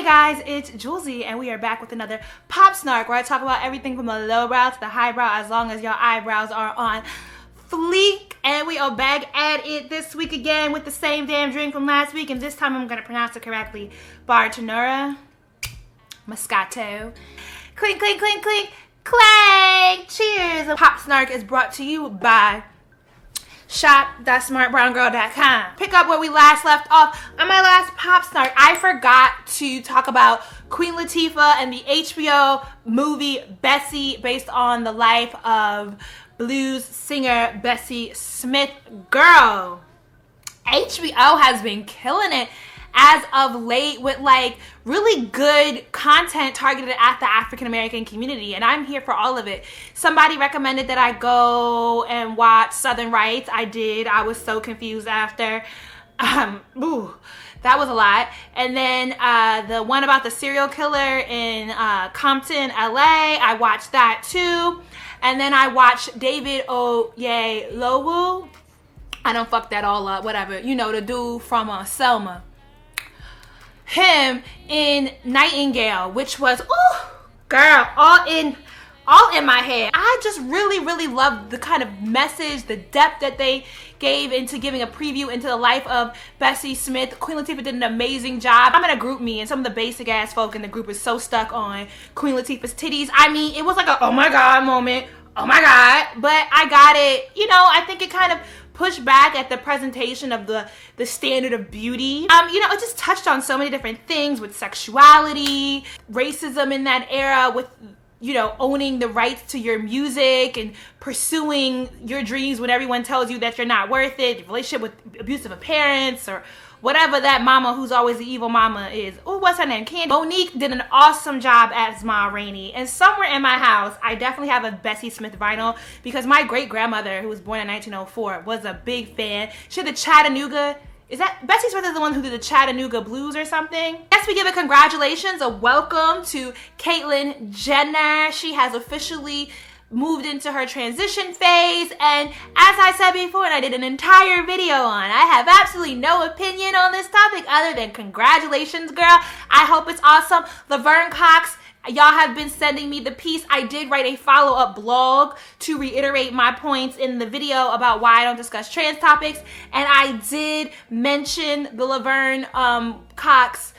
guys, it's Jouelzy and we are back with another Pop Snark where I talk about everything from the lowbrow to the highbrow as long as your eyebrows are on fleek. And we are back at it this week again with the same damn drink from last week, and this time I'm going to pronounce it correctly. Bartenura Moscato. Clink, clink, clink, clink, clank. Cheers. Pop Snark is brought to you by shop.smartbrowngirl.com. Pick up where we last left off. On my last Pop Snark, I forgot to talk about Queen Latifah and the HBO movie Bessie, based on the life of blues singer Bessie Smith. Girl, HBO has been killing it as of late with like really good content targeted at the African American community, and I'm here for all of it. Somebody recommended that I go and watch Southern Rites. I did. I was so confused after. That was a lot. And then the one about the serial killer in Compton, LA, I watched that too. And then I watched David Oyelowo. I don't fuck that all up, whatever. You know, the dude from Selma. Him in Nightingale, which was, ooh, girl, all in my head. I just really loved the kind of message, the depth that they gave into giving a preview into the life of Bessie Smith. Queen Latifah did an amazing job. I'm in a group me, and some of the basic ass folk in the group is so stuck on Queen Latifah's titties. I mean, it was like a oh my god moment. Oh my god. But I got it. You know, I think it kind of pushed back at the presentation of the standard of beauty. You know, it just touched on so many different things with sexuality, racism in that era, with, you know, owning the rights to your music and pursuing your dreams when everyone tells you that you're not worth it, your relationship with abusive parents, or whatever that mama who's always the evil mama is. Oh, what's her name? Candy. Monique did an awesome job as Ma Rainey. And somewhere in my house, I definitely have a Bessie Smith vinyl because my great-grandmother, who was born in 1904, was a big fan. She had the Chattanooga. Is that Bessie Smith is the one who did the Chattanooga Blues or something? Yes, we give a congratulations, a welcome to Caitlyn Jenner. She has officially moved into her transition phase, and as I said before, and I did an entire video on, I have absolutely no opinion on this topic other than congratulations, girl. I hope it's awesome. Laverne Cox, y'all have been sending me the piece. I did write a follow-up blog to reiterate my points in the video about why I don't discuss trans topics, and I did mention the Laverne Cox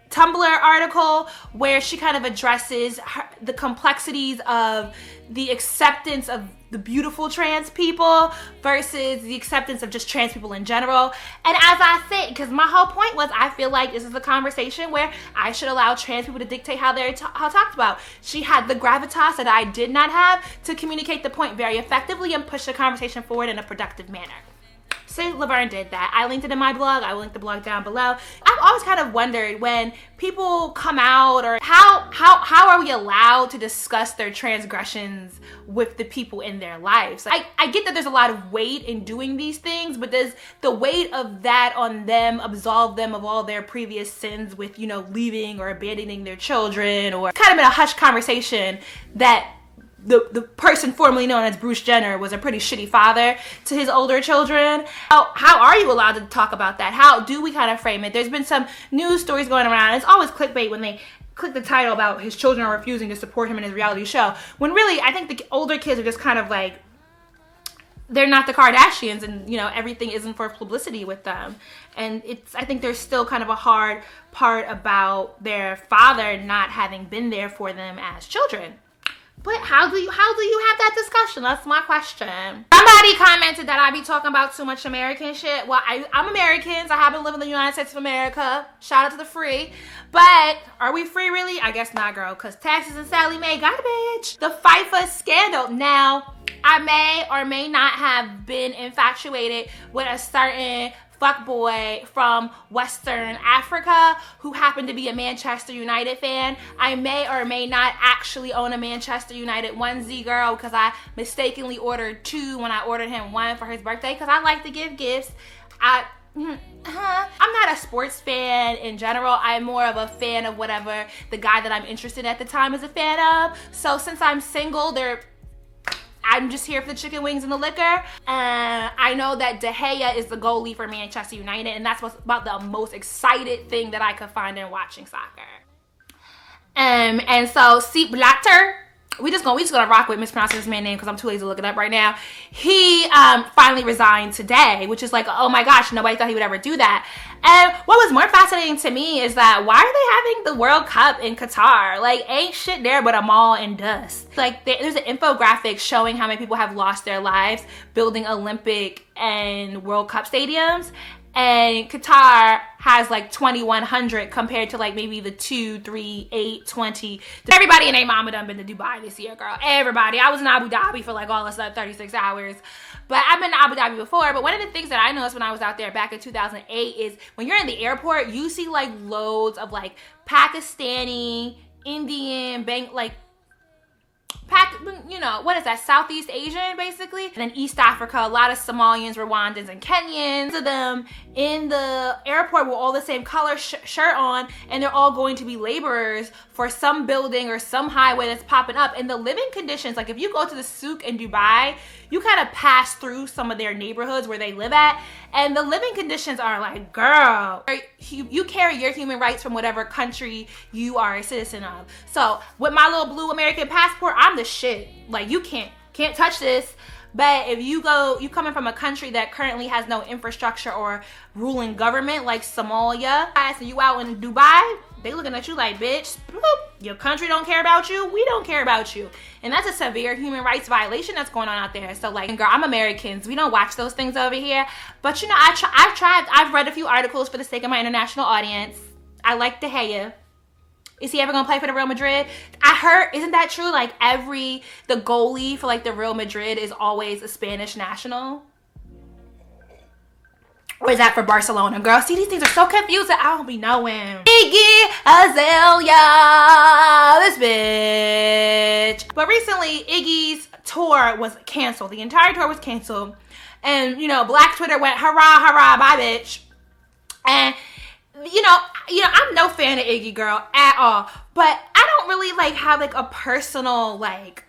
Tumblr article where she kind of addresses the complexities of the acceptance of the beautiful trans people versus the acceptance of just trans people in general. And as I said, because my whole point was, I feel like this is a conversation where I should allow trans people to dictate how they're talked about. She had the gravitas that I did not have to communicate the point very effectively and push the conversation forward in a productive manner. So Laverne did that. I linked it in my blog. I will link the blog down below. I've always kind of wondered when people come out, or how are we allowed to discuss their transgressions with the people in their lives? I get that there's a lot of weight in doing these things, but does the weight of that on them absolve them of all their previous sins with, you know, leaving or abandoning their children, or kind of in a hushed conversation that the person formerly known as Bruce Jenner was a pretty shitty father to his older children? How are you allowed to talk about that? How do we kind of frame it? There's been some news stories going around. It's always clickbait when they click the title about his children are refusing to support him in his reality show, when really I think the older kids are just kind of like, they're not the Kardashians, and, you know, everything isn't for publicity with them. And I think there's still kind of a hard part about their father not having been there for them as children. But how do you have that discussion? That's my question. Somebody commented that I be talking about too much American shit. Well, I'm American, so I happen to live in the United States of America. Shout out to the free. But are we free really? I guess not, girl, because taxes and Sally Mae got a bitch. The FIFA scandal. Now, I may or may not have been infatuated with a certain fuckboy from Western Africa who happened to be a Manchester United fan. I may or may not actually own a Manchester United onesie, girl, because I mistakenly ordered two when I ordered him one for his birthday, because I like to give gifts. I'm not a sports fan in general. I'm more of a fan of whatever the guy that I'm interested in at the time is a fan of. So since I'm single, I'm just here for the chicken wings and the liquor. I know that De Gea is the goalie for Manchester United, and that's what's about the most excited thing that I could find in watching soccer. And so Sepp Blatter, we just gonna rock with mispronouncing this man's name because I'm too lazy to look it up right now. He finally resigned today, which is like, oh my gosh, nobody thought he would ever do that. And what was more fascinating to me is that why are they having the World Cup in Qatar? Like, ain't shit there but a mall and dust. Like, there's an infographic showing how many people have lost their lives building Olympic and World Cup stadiums. And Qatar has like 2,100 compared to like maybe the 2, 3, 8, 20. Everybody and their mama done been to Dubai this year, girl. Everybody. I was in Abu Dhabi for like all of 36 hours. But I've been to Abu Dhabi before. But one of the things that I noticed when I was out there back in 2008 is when you're in the airport, you see like loads of like Pakistani, Indian, you know, what is that? Southeast Asian, basically. And then East Africa, a lot of Somalians, Rwandans, and Kenyans. Of them in the airport with all the same color shirt on, and they're all going to be laborers for some building or some highway that's popping up. And the living conditions, like if you go to the souk in Dubai, you kind of pass through some of their neighborhoods where they live at, and the living conditions are like, girl, you carry your human rights from whatever country you are a citizen of. So with my little blue American passport, I'm the shit. Like, you can't touch this. But if you coming from a country that currently has no infrastructure or ruling government like Somalia, and you out in Dubai, they looking at you like, bitch, boop, your country don't care about you, we don't care about you. And that's a severe human rights violation that's going on out there. So like, girl, I'm Americans, we don't watch those things over here. But you know, I've read a few articles for the sake of my international audience. I like De Gea. Is he ever gonna play for the Real Madrid? I heard, isn't that true? Like the goalie for like the Real Madrid is always a Spanish national. Or is that for Barcelona? Girl, see, these things are so confusing. I don't be knowing. Iggy Azalea, this bitch. But recently, Iggy's tour was canceled. The entire tour was canceled. And, you know, Black Twitter went, hurrah, hurrah, bye, bitch. And you know, I'm no fan of Iggy, girl, at all. But I don't really like have like a personal, like,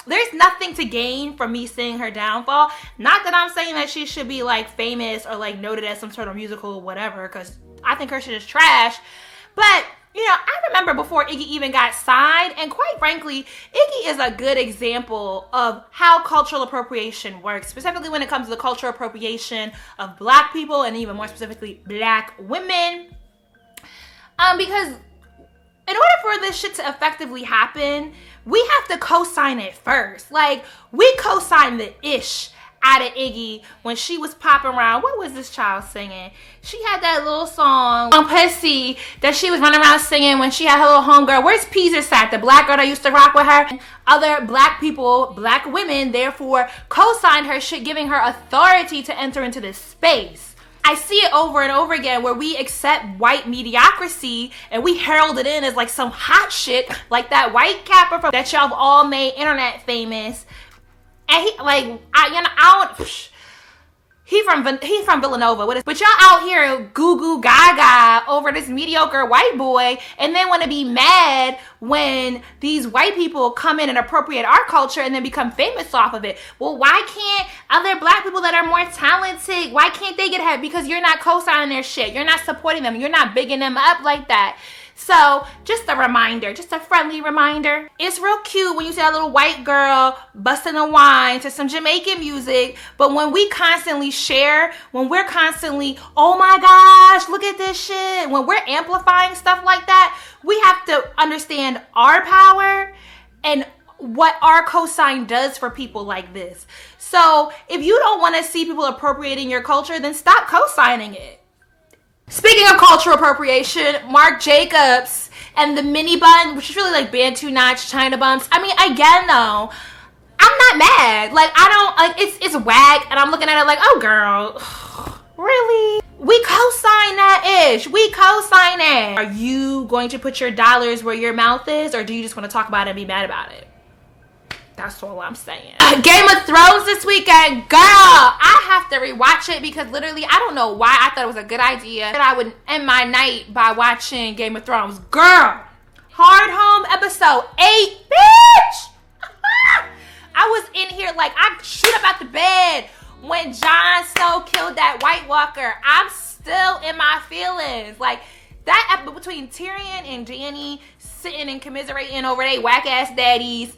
there's nothing to gain from me seeing her downfall. Not that I'm saying that she should be like famous or like noted as some sort of musical or whatever, because I think her shit is trash. But you know, I remember before Iggy even got signed, and quite frankly, Iggy is a good example of how cultural appropriation works, specifically when it comes to the cultural appropriation of Black people, and even more specifically, Black women. Because in order for this shit to effectively happen, we have to co-sign it first. Like, we co-signed the ish out of Iggy when she was popping around. What was this child singing? She had that little song on Bessie that she was running around singing when she had her little homegirl. Where's Peter's at? The Black girl that used to rock with her. Other Black people, Black women, therefore co-signed her shit, giving her authority to enter into this space. I see it over and over again where we accept white mediocrity and we herald it in as like some hot shit, like that white capper from that y'all have all made internet famous. And he, like, he from Villanova. But y'all out here goo goo gaga over this mediocre white boy, and then want to be mad when these white people come in and appropriate our culture and then become famous off of it. Well, why can't other Black people that are more talented, why can't they get ahead? Because you're not co-signing their shit. You're not supporting them. You're not bigging them up like that. So, just a reminder, just a friendly reminder. It's real cute when you see that little white girl busting a wine to some Jamaican music, but when we constantly share, when we're constantly, oh my gosh, look at this shit, when we're amplifying stuff like that, we have to understand our power and what our cosign does for people like this. So, if you don't want to see people appropriating your culture, then stop cosigning it. Speaking of cultural appropriation, Marc Jacobs and the mini bun, which is really like Bantu knots, China bumps. I mean, again though, I'm not mad. Like, I don't, like, it's whack, and I'm looking at it like, oh girl, really? We co-sign that ish. We co-sign it. Are you going to put your dollars where your mouth is, or do you just want to talk about it and be mad about it? That's all I'm saying. Game of Thrones this weekend. Girl, I have to rewatch it because literally, I don't know why I thought it was a good idea that I would end my night by watching Game of Thrones. Girl, Hard Home episode 8, bitch. I was in here like, I shoot up out the bed when Jon Snow killed that White Walker. I'm still in my feelings. Like, that between Tyrion and Dany sitting and commiserating over they whack ass daddies,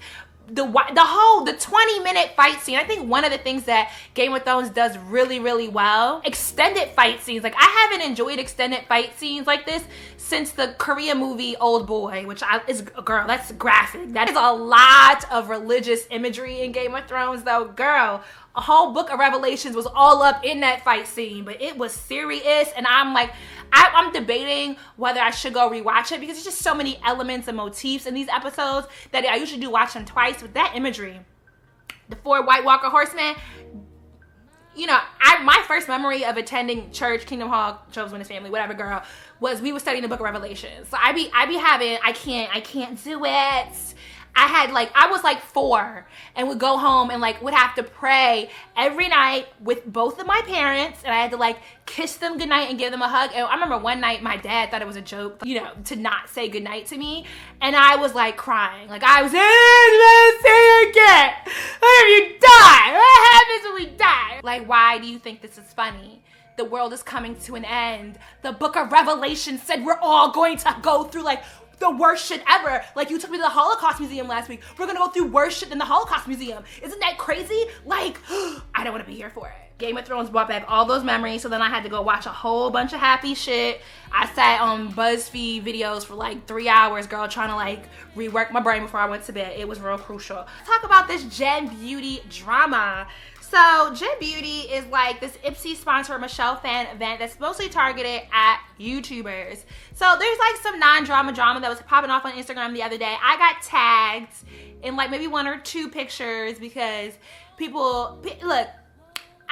the 20-minute fight scene. I think one of the things that Game of Thrones does really, really well, extended fight scenes. Like, I haven't enjoyed extended fight scenes like this since the Korea movie Old Boy, which girl, that's graphic. That is a lot of religious imagery in Game of Thrones, though. Girl, a whole book of Revelations was all up in that fight scene, but it was serious, and I'm like, I'm debating whether I should go rewatch it because there's just so many elements and motifs in these episodes that I usually do watch them twice. With that imagery, the 4 White Walker horsemen, you know, my first memory of attending church, Kingdom Hall, Job's Witness Family, whatever, girl, was we were studying the book of Revelation. So I be having, I can't do it. I was like 4 and would go home and like would have to pray every night with both of my parents, and I had to like kiss them goodnight and give them a hug. And I remember one night my dad thought it was a joke, you know, to not say goodnight to me, and I was like crying. Like, I was, let's say it again. What if you die? What happens when we die? Like, why do you think this is funny? The world is coming to an end. The book of Revelation said we're all going to go through like the worst shit ever. Like, you took me to the Holocaust Museum last week. We're gonna go through worse shit in the Holocaust Museum. Isn't that crazy? Like, I don't want to be here for it. Game of Thrones brought back all those memories, so then I had to go watch a whole bunch of happy shit. I sat on BuzzFeed videos for like 3 hours, girl, trying to like rework my brain before I went to bed. It was real crucial. Let's talk about this Gen Beauty drama. So Gen Beauty is like this Ipsy sponsored Michelle fan event that's mostly targeted at YouTubers. So there's like some non-drama drama that was popping off on Instagram the other day. I got tagged in like maybe 1 or 2 pictures because look,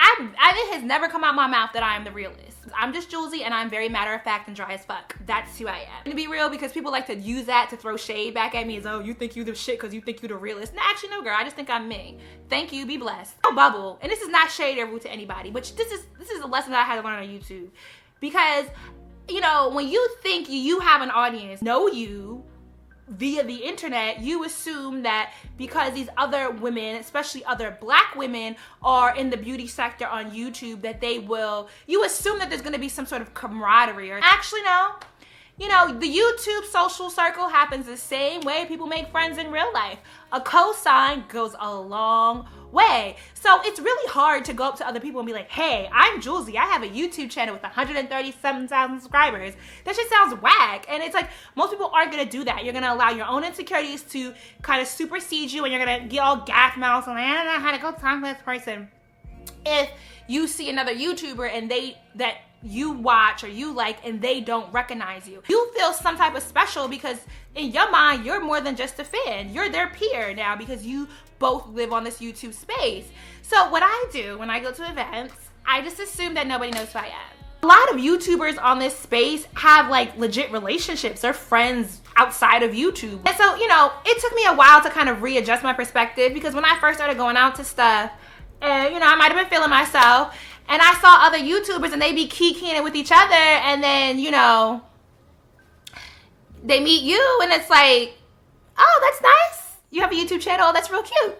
it has never come out my mouth that I am the realist. I'm just Jouelzy, and I'm very matter of fact and dry as fuck. That's who I am. To be real, because people like to use that to throw shade back at me as, oh, you think you the shit because you think you the realist. No, actually, no, girl. I just think I'm me. Thank you. Be blessed. No bubble. And this is not shade or rude to anybody, but this is a lesson that I had to learn on YouTube. Because, you know, when you think you have an audience, know you via the internet, you assume that because these other women, especially other Black women, are in the beauty sector on YouTube, that you assume that there's going to be some sort of camaraderie. Or actually, no. You know, the YouTube social circle happens the same way people make friends in real life. A cosign goes a long way. So it's really hard to go up to other people and be like, hey, I'm Jouelzy. I have a YouTube channel with 137,000 subscribers. That shit sounds whack. And it's like, most people aren't going to do that. You're going to allow your own insecurities to kind of supersede you, and you're going to get all gaff mouths and like, I don't know how to go talk to this person. If you see another YouTuber and that you watch or you like and they don't recognize you, you feel some type of special because in your mind, you're more than just a fan. You're their peer now because you both live on this YouTube space. So what I do when I go to events, I just assume that nobody knows who I am. A lot of YouTubers on this space have like legit relationships. They're friends outside of YouTube. And so, you know, it took me a while to kind of readjust my perspective, because when I first started going out to stuff, and, you know, I might have been feeling myself, and I saw other YouTubers and they be kikiing it with each other, and then, you know, they meet you and it's like, oh, that's nice. You have a YouTube channel. That's real cute.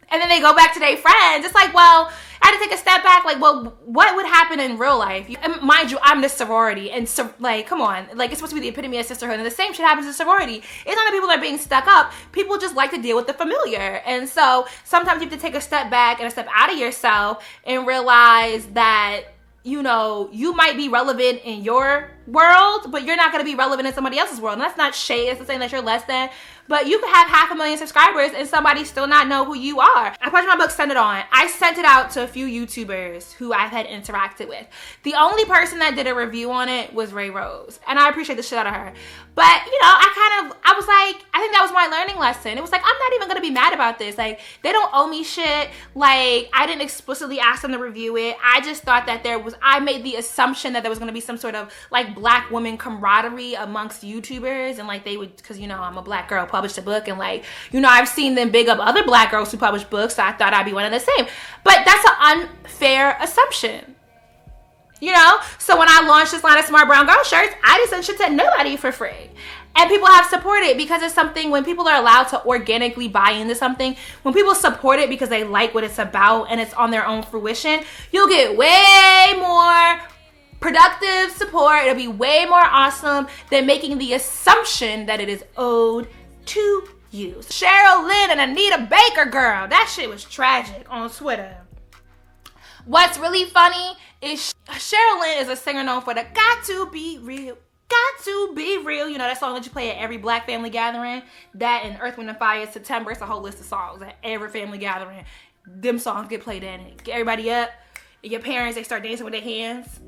And then they go back to their friends. It's like, well, I had to take a step back. Like, well, what would happen in real life? And mind you, I'm this sorority. And so, like, come on. Like, it's supposed to be the epitome of sisterhood. And the same shit happens in sorority. It's not that people are being stuck up. People just like to deal with the familiar. And so sometimes you have to take a step back and a step out of yourself and realize that, you know, you might be relevant in your world, but you're not going to be relevant in somebody else's world. And that's not shade. It's not saying that you're less than. But you could have 500,000 subscribers and somebody still not know who you are. I published my book, Send It On. I sent it out to a few YouTubers who I've had interacted with. The only person that did a review on it was Ray Rose. And I appreciate the shit out of her. But, you know, I was like, I think that was my learning lesson. It was like, I'm not even going to be mad about this. Like, they don't owe me shit. Like, I didn't explicitly ask them to review it. I just thought that I made the assumption that there was going to be some sort of, like, Black woman camaraderie amongst YouTubers. And, like, they would, because, you know, I'm a Black girl, published a book, and, like, you know, I've seen them big up other Black girls who publish books, so I thought I'd be one of the same. But that's an unfair assumption. You know? So when I launched this line of Smartbrowngirl shirts, I just sent shit to nobody for free. And people have supported because it's something, when people are allowed to organically buy into something, when people support it because they like what it's about and it's on their own fruition, you'll get way more productive support. It'll be way more awesome than making the assumption that it is owed to you. Cheryl Lynn and Anita Baker, girl, that shit was tragic on Twitter. What's really funny is Cheryl Lynn is a singer known for the Got To Be Real. Got to be real. You know that song that you play at every black family gathering? That and Earth, Wind & Fire, September. It's a whole list of songs at every family gathering. Them songs get played in it. Get everybody up. And your parents, they start dancing with their hands.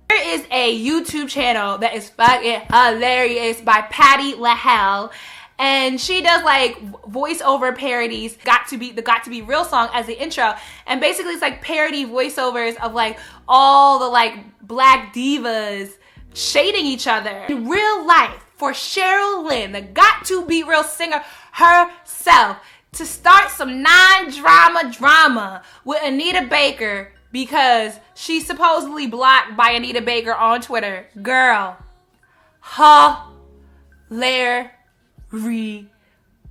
There is a YouTube channel that is fucking hilarious by Patty LaHelle. And she does like voiceover parodies, the Got To Be Real song as the intro. And basically it's like parody voiceovers of like all the like black divas shading each other. In real life, for Cheryl Lynn, the Got To Be Real singer herself, to start some non-drama drama with Anita Baker because she's supposedly blocked by Anita Baker on Twitter. Girl, hilarious.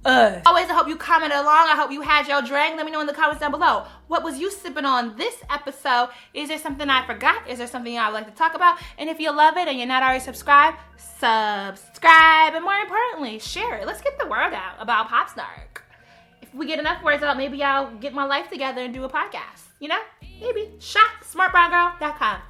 Always, I hope you commented along. I hope you had your drink. Let me know in the comments down below. What was you sipping on this episode? Is there something I forgot? Is there something I would like to talk about? And if you love it and you're not already subscribed, subscribe. And more importantly, share it. Let's get the word out about Popsnark. If we get enough words out, maybe I'll get my life together and do a podcast. You know? Maybe. Shop smartbrowngirl.com.